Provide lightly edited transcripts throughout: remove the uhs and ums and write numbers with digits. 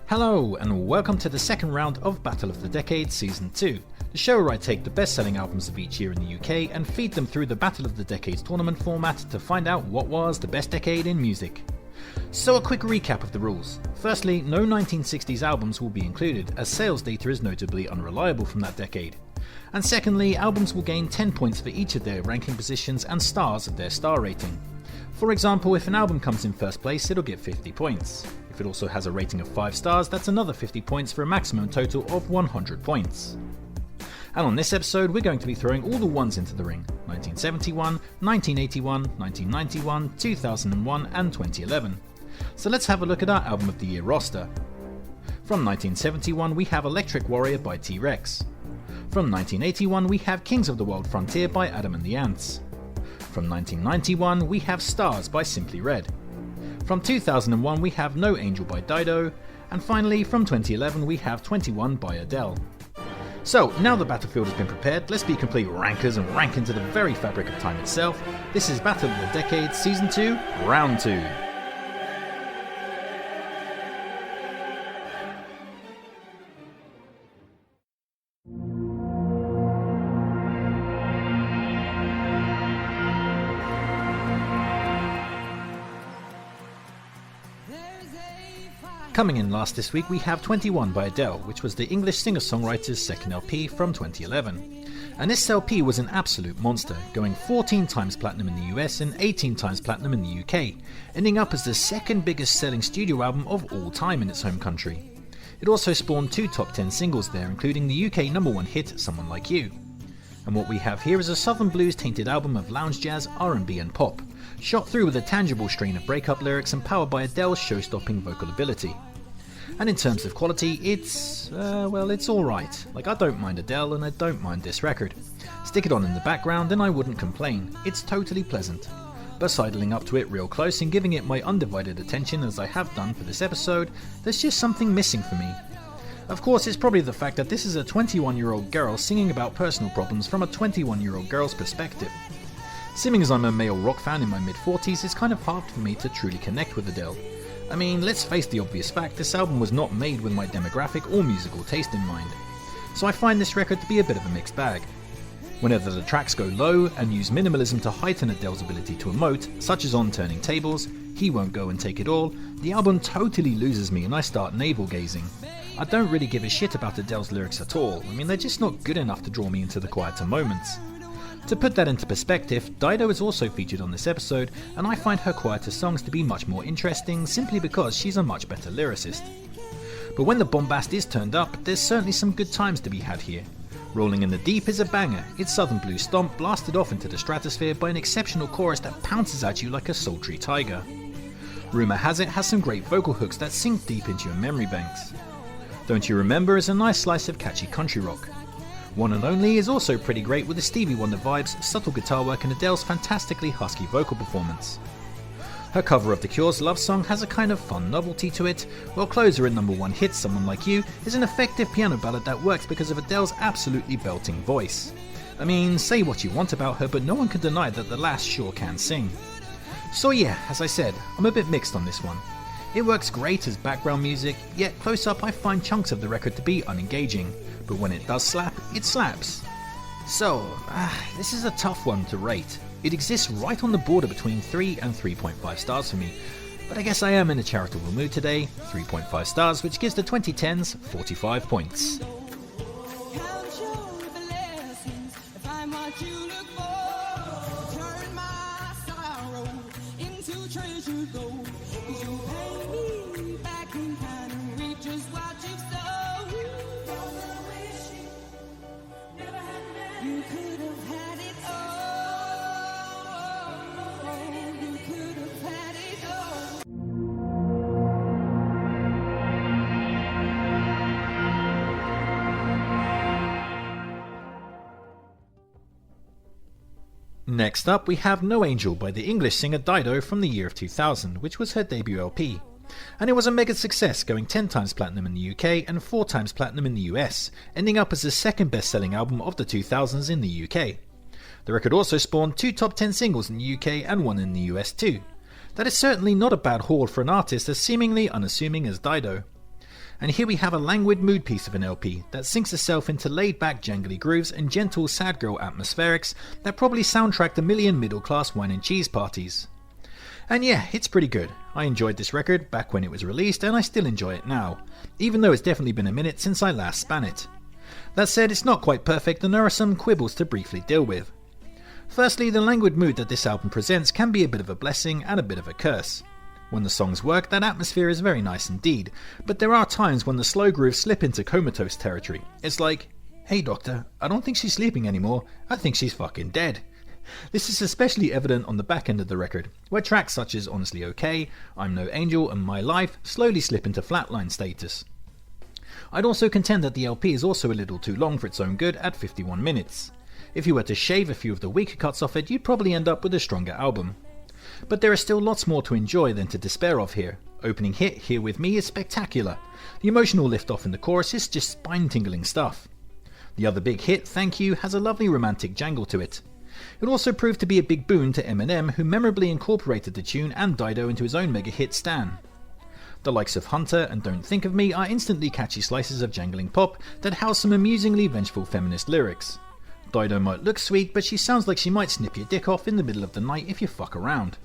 Hello and welcome to the second round of Battle of the Decade Season 2, the show where I take the best-selling albums of each year in the UK and feed them through the Battle of the Decades tournament format to find out what was the best decade in music. So a quick recap of the rules. Firstly, no 1960s albums will be included as sales data is notably unreliable from that decade. And secondly, albums will gain 10 points for each of their ranking positions and stars at their star rating. For example, if an album comes in first place, it'll get 50 points. If it also has a rating of 5 stars, that's another 50 points for a maximum total of 100 points. And on this episode, we're going to be throwing all the ones into the ring: 1971, 1981, 1991, 2001 and 2011. So let's have a look at our Album of the Year roster. From 1971 we have Electric Warrior by T-Rex. From 1981 we have Kings of the World Frontier by Adam and the Ants. From 1991 we have Stars by Simply Red. From 2001 we have No Angel by Dido, and finally from 2011 we have 21 by Adele. So now the battlefield has been prepared, let's be complete rankers and rank into the very fabric of time itself. This is Battle of the Decade Season 2, Round 2. Coming in last this week we have 21 by Adele, which was the English singer-songwriter's second LP from 2011. And this LP was an absolute monster, going 14 times platinum in the US and 18 times platinum in the UK, ending up as the second biggest selling studio album of all time in its home country. It also spawned 2 top 10 singles there, including the UK #1 hit Someone Like You. And what we have here is a southern blues tainted album of lounge jazz, R&B and pop, shot through with a tangible strain of breakup lyrics and powered by Adele's show-stopping vocal ability. And in terms of quality, it's alright. Like, I don't mind Adele and I don't mind this record. Stick it on in the background and I wouldn't complain, it's totally pleasant. But sidling up to it real close and giving it my undivided attention as I have done for this episode, there's just something missing for me. Of course, it's probably the fact that this is a 21-year-old girl singing about personal problems from a 21-year-old girl's perspective. Seeming as I'm a male rock fan in my mid-40s, it's kind of hard for me to truly connect with Adele. I mean, let's face the obvious fact, this album was not made with my demographic or musical taste in mind. So I find this record to be a bit of a mixed bag. Whenever the tracks go low and use minimalism to heighten Adele's ability to emote, such as on Turning Tables, He Won't Go and Take It All, the album totally loses me and I start navel-gazing. I don't really give a shit about Adele's lyrics at all. I mean, they're just not good enough to draw me into the quieter moments. To put that into perspective, Dido is also featured on this episode, and I find her quieter songs to be much more interesting simply because she's a much better lyricist. But when the bombast is turned up, there's certainly some good times to be had here. Rolling in the Deep is a banger, its southern blues stomp blasted off into the stratosphere by an exceptional chorus that pounces at you like a sultry tiger. Rumour Has It has some great vocal hooks that sink deep into your memory banks. Don't You Remember is a nice slice of catchy country rock. One and Only is also pretty great with the Stevie Wonder vibes, subtle guitar work and Adele's fantastically husky vocal performance. Her cover of The Cure's love song has a kind of fun novelty to it, while Closer and #1 hit Someone Like You is an effective piano ballad that works because of Adele's absolutely belting voice. I mean, say what you want about her, but no one can deny that the lass sure can sing. So yeah, as I said, I'm a bit mixed on this one. It works great as background music, yet close up I find chunks of the record to be unengaging, but when it does slap, it slaps. So, this is a tough one to rate. It exists right on the border between 3 and 3.5 stars for me, but I guess I am in a charitable mood today, 3.5 stars, which gives the 2010s 45 points. Next up we have No Angel by the English singer Dido from the year of 2000, which was her debut LP. And it was a mega success, going 10 times platinum in the UK and 4 times platinum in the US, ending up as the second best selling album of the 2000s in the UK. The record also spawned 2 top 10 singles in the UK and 1 in the US too. That is certainly not a bad haul for an artist as seemingly unassuming as Dido. And here we have a languid mood piece of an LP that sinks itself into laid-back jangly grooves and gentle sad girl atmospherics that probably soundtracked a million middle-class wine and cheese parties. And yeah, it's pretty good. I enjoyed this record back when it was released, and I still enjoy it now, even though it's definitely been a minute since I last span it. That said, it's not quite perfect and there are some quibbles to briefly deal with. Firstly, the languid mood that this album presents can be a bit of a blessing and a bit of a curse. When the songs work, that atmosphere is very nice indeed, but there are times when the slow grooves slip into comatose territory. It's like, hey doctor, I don't think she's sleeping anymore, I think she's fucking dead. This is especially evident on the back end of the record, where tracks such as Honestly OK, I'm No Angel and My Life slowly slip into flatline status. I'd also contend that the LP is also a little too long for its own good at 51 minutes. If you were to shave a few of the weaker cuts off it, you'd probably end up with a stronger album. But there is still lots more to enjoy than to despair of here. Opening hit, Here With Me, is spectacular. The emotional lift-off in the chorus is just spine-tingling stuff. The other big hit, Thank You, has a lovely romantic jangle to it. It also proved to be a big boon to Eminem, who memorably incorporated the tune and Dido into his own mega hit Stan. The likes of Hunter and Don't Think of Me are instantly catchy slices of jangling pop that house some amusingly vengeful feminist lyrics. Dido might look sweet, but she sounds like she might snip your dick off in the middle of the night if you fuck around.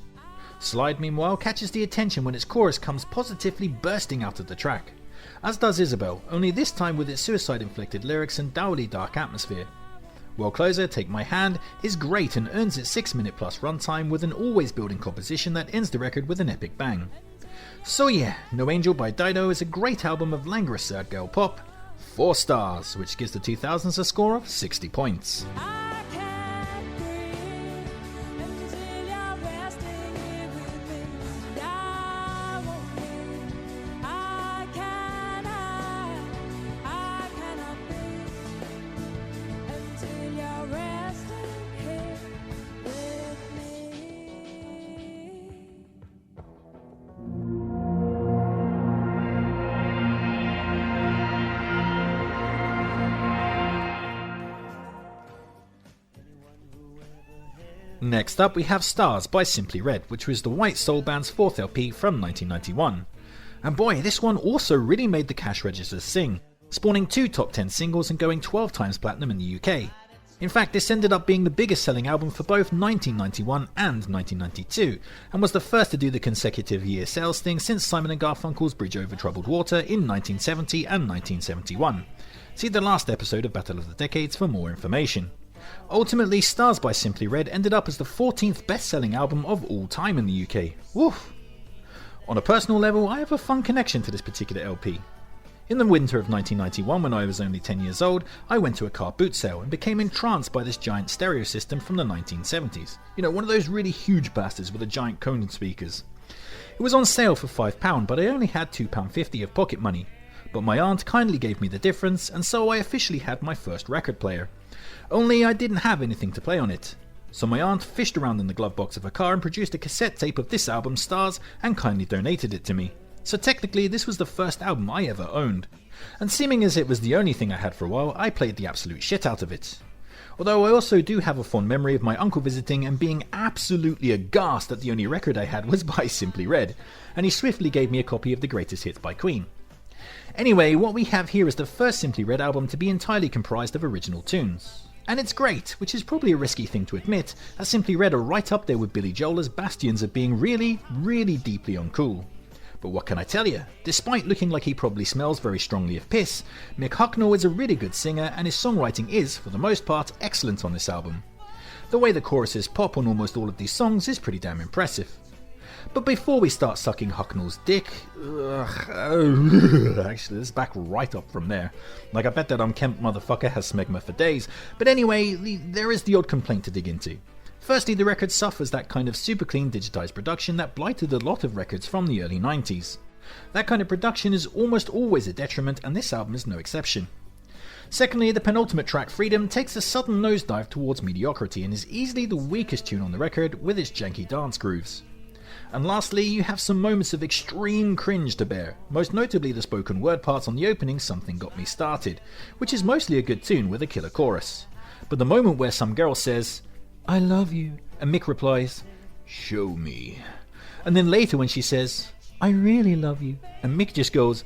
Slide, meanwhile, catches the attention when its chorus comes positively bursting out of the track, as does Isabel, only this time with its suicide-inflicted lyrics and dourly dark atmosphere. World Closer, Take My Hand, is great and earns its 6-minute plus runtime with an always building composition that ends the record with an epic bang. So yeah, No Angel by Dido is a great album of languorous sad girl pop, 4 stars, which gives the 2000s a score of 60 points. Next up we have Stars by Simply Red, which was the White Soul Band's 4th LP from 1991. And boy, this one also really made the cash registers sing, spawning 2 top 10 singles and going 12 times platinum in the UK. In fact, this ended up being the biggest selling album for both 1991 and 1992, and was the first to do the consecutive year sales thing since Simon & Garfunkel's Bridge Over Troubled Water in 1970 and 1971. See the last episode of Battle of the Decades for more information. Ultimately, Stars by Simply Red ended up as the 14th best-selling album of all time in the UK. Woof! On a personal level, I have a fun connection to this particular LP. In the winter of 1991, when I was only 10 years old, I went to a car boot sale and became entranced by this giant stereo system from the 1970s. You know, one of those really huge bastards with a giant cone and speakers. It was on sale for £5, but I only had £2.50 of pocket money. But my aunt kindly gave me the difference, and so I officially had my first record player. Only I didn't have anything to play on it. So my aunt fished around in the glove box of her car and produced a cassette tape of this album, Stars, and kindly donated it to me. So technically this was the first album I ever owned. And seeming as it was the only thing I had for a while, I played the absolute shit out of it. Although I also do have a fond memory of my uncle visiting and being absolutely aghast that the only record I had was by Simply Red, and he swiftly gave me a copy of the Greatest Hits by Queen. Anyway, what we have here is the first Simply Red album to be entirely comprised of original tunes. And it's great, which is probably a risky thing to admit, as Simply Red are right up there with Billy Joel as bastions of being really, really deeply uncool. But what can I tell you? Despite looking like he probably smells very strongly of piss, Mick Hucknall is a really good singer and his songwriting is, for the most part, excellent on this album. The way the choruses pop on almost all of these songs is pretty damn impressive. But before we start sucking Hucknall's dick, actually let's back right up from there. Like I bet that unkempt motherfucker has smegma for days, but anyway, there is the odd complaint to dig into. Firstly, the record suffers that kind of super clean digitized production that blighted a lot of records from the early 90s. That kind of production is almost always a detriment, and this album is no exception. Secondly, the penultimate track, Freedom, takes a sudden nosedive towards mediocrity and is easily the weakest tune on the record with its janky dance grooves. And lastly, you have some moments of extreme cringe to bear, most notably the spoken word parts on the opening Something Got Me Started, which is mostly a good tune with a killer chorus. But the moment where some girl says, I love you, and Mick replies, show me. And then later when she says, I really love you, and Mick just goes,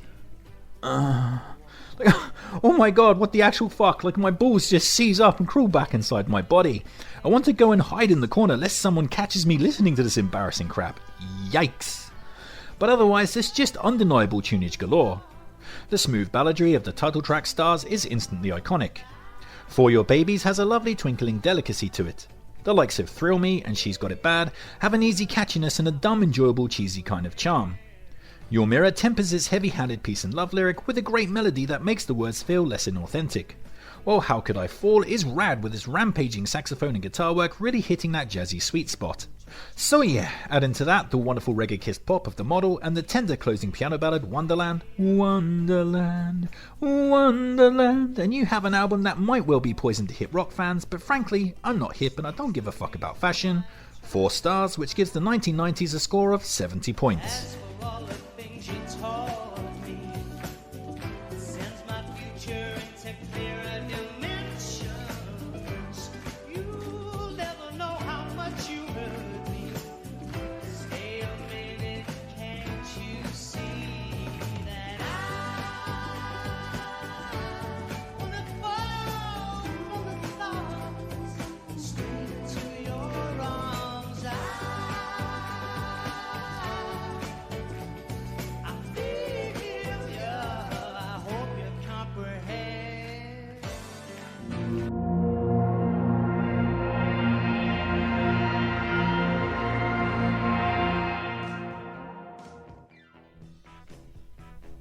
Like, oh my god, what the actual fuck? Like, my balls just seize up and crawl back inside my body. I want to go and hide in the corner lest someone catches me listening to this embarrassing crap. Yikes. But otherwise, it's just undeniable tunage galore. The smooth balladry of the title track Stars is instantly iconic. For Your Babies has a lovely twinkling delicacy to it. The likes of Thrill Me and She's Got It Bad have an easy catchiness and a dumb enjoyable cheesy kind of charm. Your Mirror tempers its heavy-handed peace and love lyric with a great melody that makes the words feel less inauthentic. While How Could I Fall is rad with its rampaging saxophone and guitar work really hitting that jazzy sweet spot. So yeah, add into that the wonderful reggae-kissed pop of The Model and the tender closing piano ballad Wonderland, Wonderland, Wonderland, and you have an album that might well be poison to hip rock fans, but frankly, I'm not hip and I don't give a fuck about fashion. 4 stars, which gives the 1990s a score of 70 points.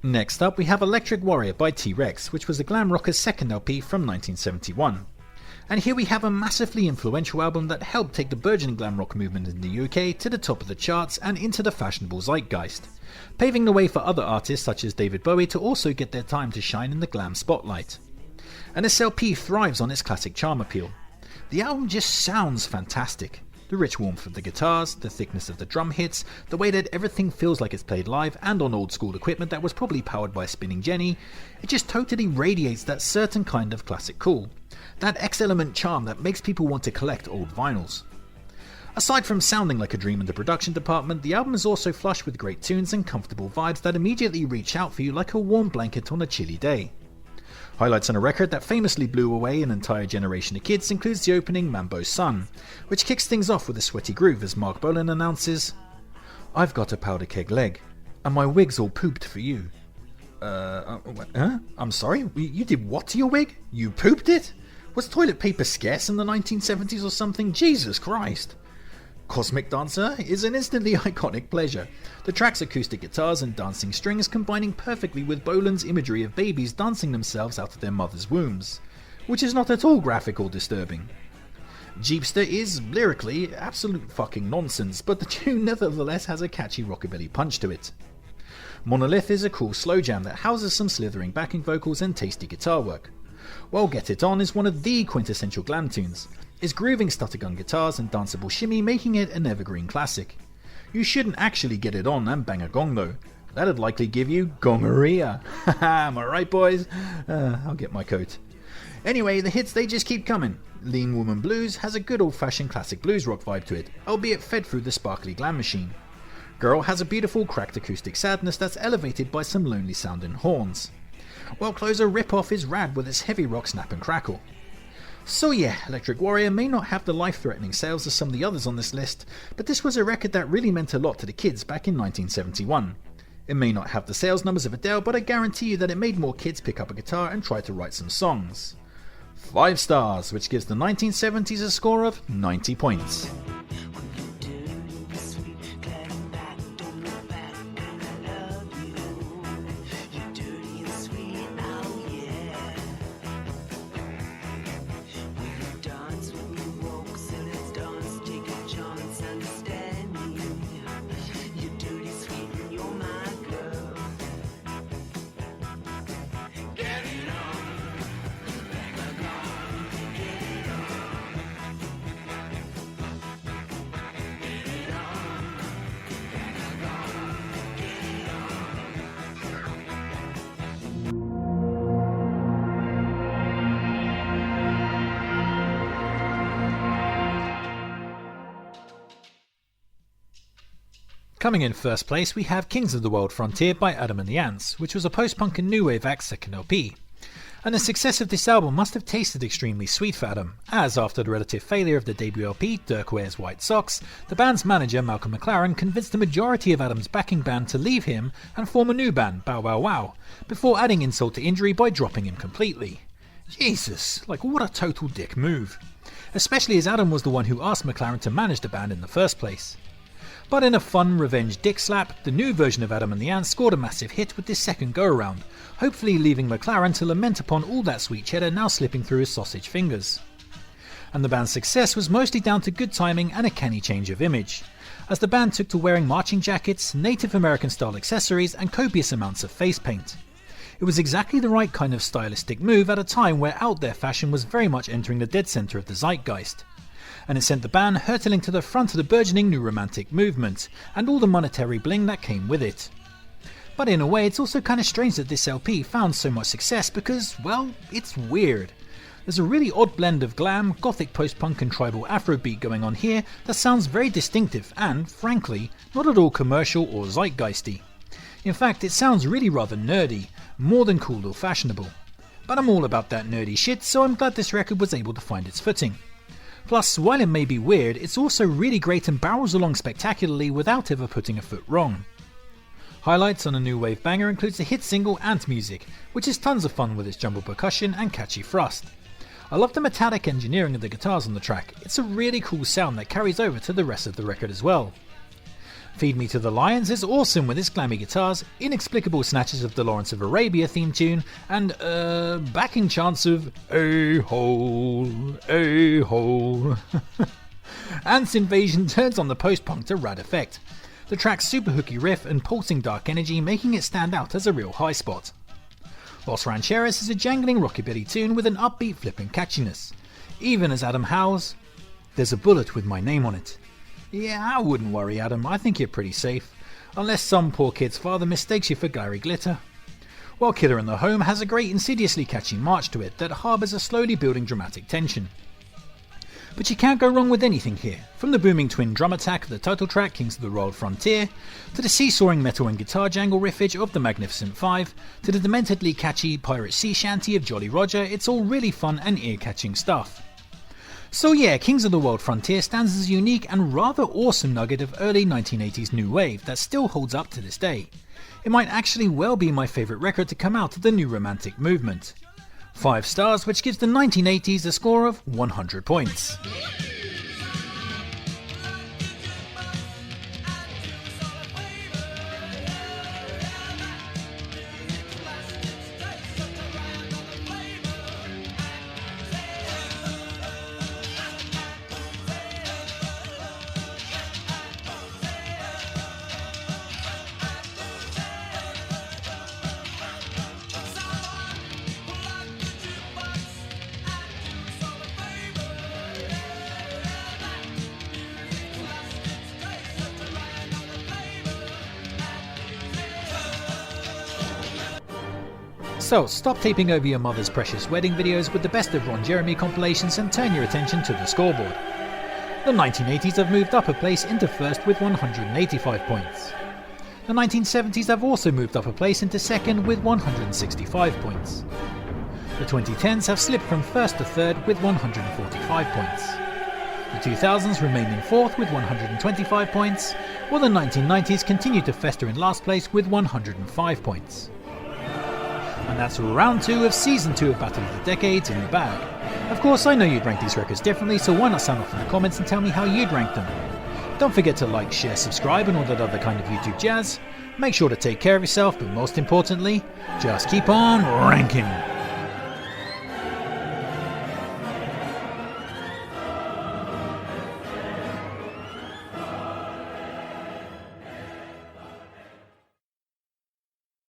Next up we have Electric Warrior by T-Rex, which was the glam rocker's second LP from 1971. And here we have a massively influential album that helped take the burgeoning glam rock movement in the UK to the top of the charts and into the fashionable zeitgeist, paving the way for other artists such as David Bowie to also get their time to shine in the glam spotlight. And this LP thrives on its classic charm appeal. The album just sounds fantastic. The rich warmth of the guitars, the thickness of the drum hits, the way that everything feels like it's played live and on old school equipment that was probably powered by a spinning Jenny, it just totally radiates that certain kind of classic cool. That X-element charm that makes people want to collect old vinyls. Aside from sounding like a dream in the production department, the album is also flush with great tunes and comfortable vibes that immediately reach out for you like a warm blanket on a chilly day. Highlights on a record that famously blew away an entire generation of kids includes the opening Mambo's Son, which kicks things off with a sweaty groove as Mark Bolan announces, "I've got a powder keg leg, and my wig's all pooped for you." I'm sorry? You did what to your wig? You pooped it? Was toilet paper scarce in the 1970s or something? Jesus Christ! Cosmic Dancer is an instantly iconic pleasure, the track's acoustic guitars and dancing strings combining perfectly with Bolan's imagery of babies dancing themselves out of their mother's wombs, which is not at all graphic or disturbing. Jeepster is, lyrically, absolute fucking nonsense, but the tune nevertheless has a catchy rockabilly punch to it. Monolith is a cool slow jam that houses some slithering backing vocals and tasty guitar work, while Get It On is one of the quintessential glam tunes, its grooving stuttergun guitars and danceable shimmy making it an evergreen classic. You shouldn't actually get it on and bang a gong though, that'd likely give you gongoria. Haha, am I right boys? I'll get my coat. Anyway, the hits they just keep coming. Lean Woman Blues has a good old fashioned classic blues rock vibe to it, albeit fed through the sparkly glam machine. Girl has a beautiful cracked acoustic sadness that's elevated by some lonely sounding horns. While Closer Rip-Off is rad with its heavy rock snap and crackle. So yeah, Electric Warrior may not have the life-threatening sales as some of the others on this list, but this was a record that really meant a lot to the kids back in 1971. It may not have the sales numbers of Adele, but I guarantee you that it made more kids pick up a guitar and try to write some songs. 5 stars, which gives the 1970s a score of 90 points. Coming in first place we have Kings of the World Frontier by Adam and the Ants, which was a post-punk and new wave act's second LP. And the success of this album must have tasted extremely sweet for Adam, as after the relative failure of the debut LP, Dirk Wears White Socks, the band's manager Malcolm McLaren convinced the majority of Adam's backing band to leave him and form a new band, Bow Wow Wow, before adding insult to injury by dropping him completely. Jesus, like what a total dick move. Especially as Adam was the one who asked McLaren to manage the band in the first place. But in a fun revenge dick slap, the new version of Adam and the Ants scored a massive hit with this second go around, hopefully leaving McLaren to lament upon all that sweet cheddar now slipping through his sausage fingers. And the band's success was mostly down to good timing and a canny change of image, as the band took to wearing marching jackets, Native American style accessories and copious amounts of face paint. It was exactly the right kind of stylistic move at a time where out there fashion was very much entering the dead centre of the zeitgeist. And it sent the band hurtling to the front of the burgeoning new romantic movement, and all the monetary bling that came with it. But in a way it's also kind of strange that this LP found so much success because, well, it's weird. There's a really odd blend of glam, gothic post-punk and tribal Afrobeat going on here that sounds very distinctive and, frankly, not at all commercial or zeitgeisty. In fact, it sounds really rather nerdy, more than cool or fashionable. But I'm all about that nerdy shit, so I'm glad this record was able to find its footing. Plus, while it may be weird, it's also really great and barrels along spectacularly without ever putting a foot wrong. Highlights on a new wave banger includes the hit single Ant Music, which is tons of fun with its jumbled percussion and catchy thrust. I love the metallic engineering of the guitars on the track, it's a really cool sound that carries over to the rest of the record as well. Feed Me to the Lions is awesome with its glammy guitars, inexplicable snatches of the Lawrence of Arabia theme tune, and backing chants of a-hole, a-hole. Ant's Invasion turns on the post-punk to rad effect, the track's super hooky riff and pulsing dark energy making it stand out as a real high spot. Los Rancheros is a jangling rockabilly tune with an upbeat flipping catchiness, even as Adam howls, "There's a bullet with my name on it." Yeah, I wouldn't worry Adam, I think you're pretty safe, unless some poor kid's father mistakes you for Gary Glitter. While Killer in the Home has a great insidiously catchy march to it that harbours a slowly building dramatic tension. But you can't go wrong with anything here, from the booming twin drum attack of the title track Kings of the World Frontier, to the seesawing metal and guitar jangle riffage of the Magnificent Five, to the dementedly catchy pirate sea shanty of Jolly Roger. It's all really fun and ear-catching stuff. So yeah, Kings of the World Frontier stands as a unique and rather awesome nugget of early 1980s new wave that still holds up to this day. It might actually well be my favourite record to come out of the new romantic movement. 5 stars, which gives the 1980s a score of 100 points. So stop taping over your mother's precious wedding videos with the best of Ron Jeremy compilations and turn your attention to the scoreboard. The 1980s have moved up a place into first with 185 points. The 1970s have also moved up a place into second with 165 points. The 2010s have slipped from first to third with 145 points. The 2000s remain in fourth with 125 points, while the 1990s continue to fester in last place with 105 points. And that's round 2 of season 2 of Battle of the Decades in the bag. Of course, I know you'd rank these records differently, so why not sound off in the comments and tell me how you'd rank them. Don't forget to like, share, subscribe and all that other kind of YouTube jazz. Make sure to take care of yourself, but most importantly, just keep on ranking.